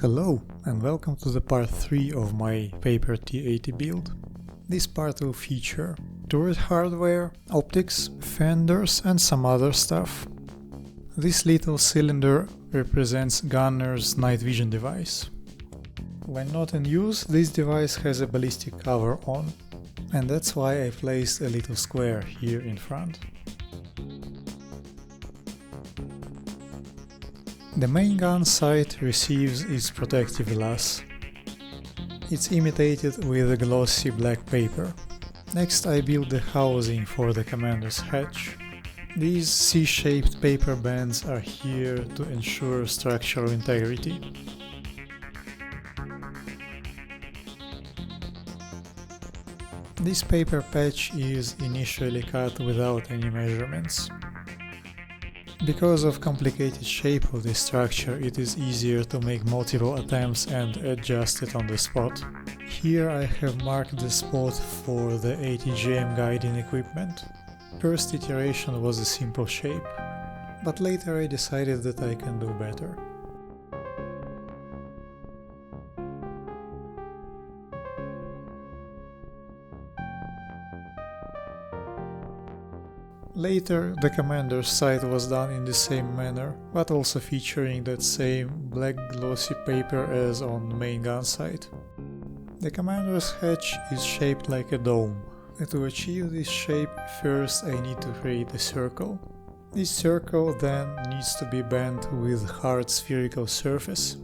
Hello and welcome to the part 3 of my paper T-80 build. This part will feature turret hardware, optics, fenders and some other stuff. This little cylinder represents gunner's night vision device. When not in use, this device has a ballistic cover on, and that's why I placed a little square here in front. The main gun sight receives its protective glass. It's imitated with a glossy black paper. Next I built the housing for the commander's hatch. These C-shaped paper bands are here to ensure structural integrity. This paper patch is initially cut without any measurements. Because of complicated shape of the structure, it is easier to make multiple attempts and adjust it on the spot. Here I have marked the spot for the ATGM guiding equipment. First iteration was a simple shape, but later I decided that I can do better. Later, the commander's sight was done in the same manner, but also featuring that same black glossy paper as on the main gun sight. The commander's hatch is shaped like a dome. To achieve this shape, first I need to create a circle. This circle then needs to be bent with hard spherical surface.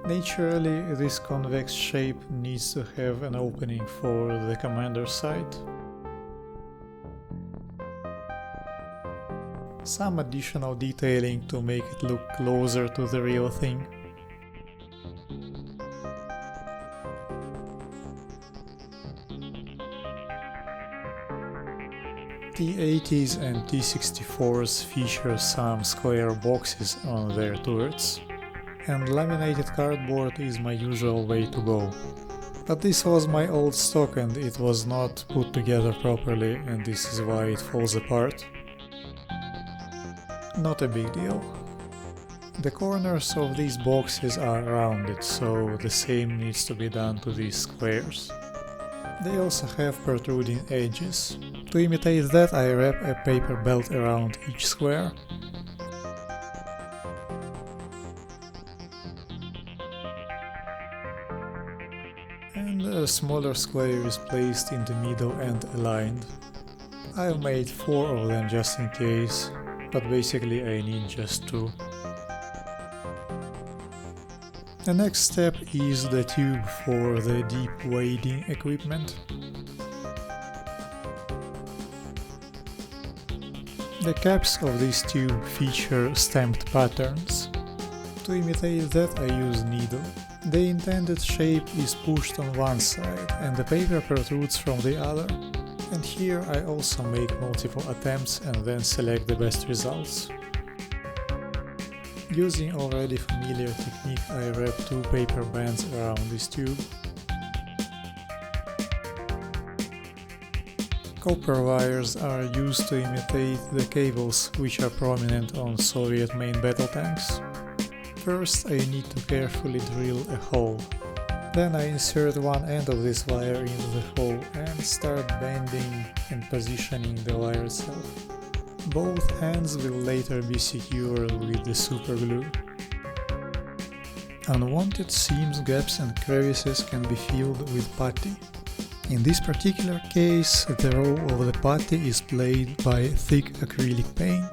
Naturally, this convex shape needs to have an opening for the commander's sight. Some additional detailing to make it look closer to the real thing. T-80s and T-64s feature some square boxes on their turrets, and laminated cardboard is my usual way to go. But this was my old stock and it was not put together properly, and this is why it falls apart. Not a big deal. The corners of these boxes are rounded, so the same needs to be done to these squares. They also have protruding edges. To imitate that, I wrap a paper belt around each square. And a smaller square is placed in the middle and aligned. I've made 4 of them just in case, but basically I need just 2. The next step is the tube for the deep wading equipment. The caps of this tube feature stamped patterns. To imitate that, I use needle. The intended shape is pushed on one side and the paper protrudes from the other. And here I also make multiple attempts and then select the best results. Using already familiar technique, I wrap 2 paper bands around this tube. Copper wires are used to imitate the cables which are prominent on Soviet main battle tanks. First I need to carefully drill a hole. Then I insert one end of this wire into the hole and start bending and positioning the wire itself. Both ends will later be secured with the superglue. Unwanted seams, gaps and crevices can be filled with putty. In this particular case, the row of the putty is played by thick acrylic paint.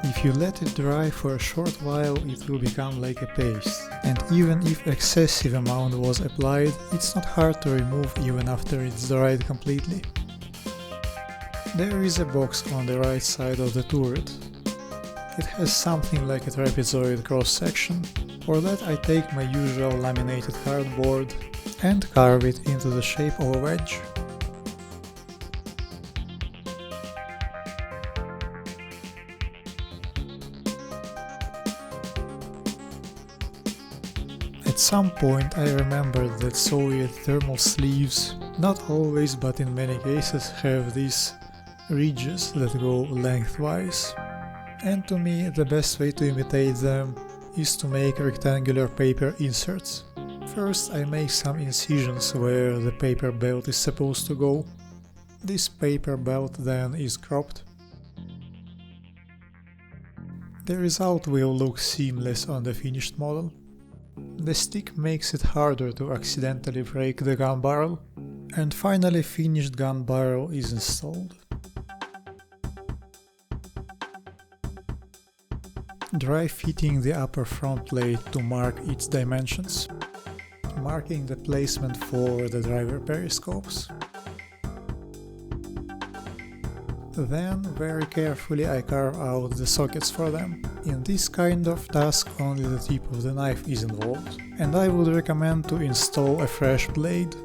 If you let it dry for a short while, it will become like a paste, and even if excessive amount was applied, it's not hard to remove even after it's dried completely. There is a box on the right side of the turret. It has something like a trapezoid cross-section. For that I take my usual laminated cardboard and carve it into the shape of a wedge. At some point I remembered that Soviet thermal sleeves, not always but in many cases, have these ridges that go lengthwise. And to me the best way to imitate them is to make rectangular paper inserts. First I make some incisions where the paper belt is supposed to go. This paper belt then is cropped. The result will look seamless on the finished model. The stick makes it harder to accidentally break the gun barrel. And finally finished gun barrel is installed. Dry fitting the upper front plate to mark its dimensions. Marking the placement for the driver periscopes. Then, very carefully I carve out the sockets for them. In this kind of task only the tip of the knife is involved, and I would recommend to install a fresh blade.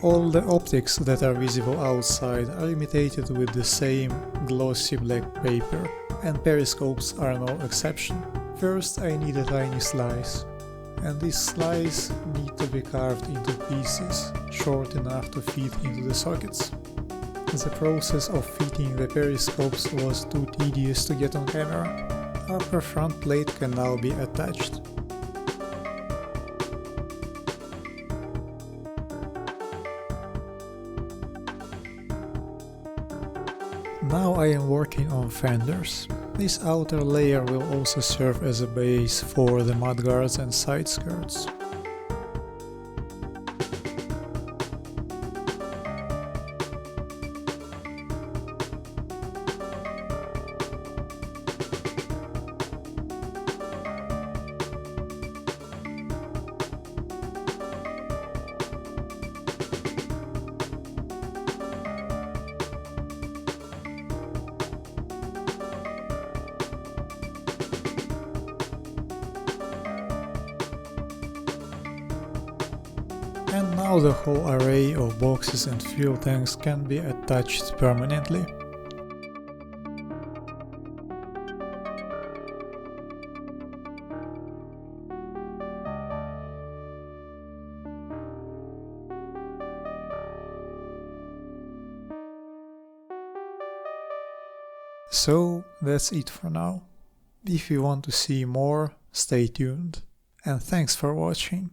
All the optics that are visible outside are imitated with the same glossy black paper, and periscopes are no exception. First I need a tiny slice, and this slice needs to be carved into pieces, short enough to fit into the sockets. The process of fitting the periscopes was too tedious to get on camera. Upper front plate can now be attached. Now I am working on fenders. This outer layer will also serve as a base for the mudguards and side skirts. And now the whole array of boxes and fuel tanks can be attached permanently. So that's it for now. If you want to see more, stay tuned. And thanks for watching.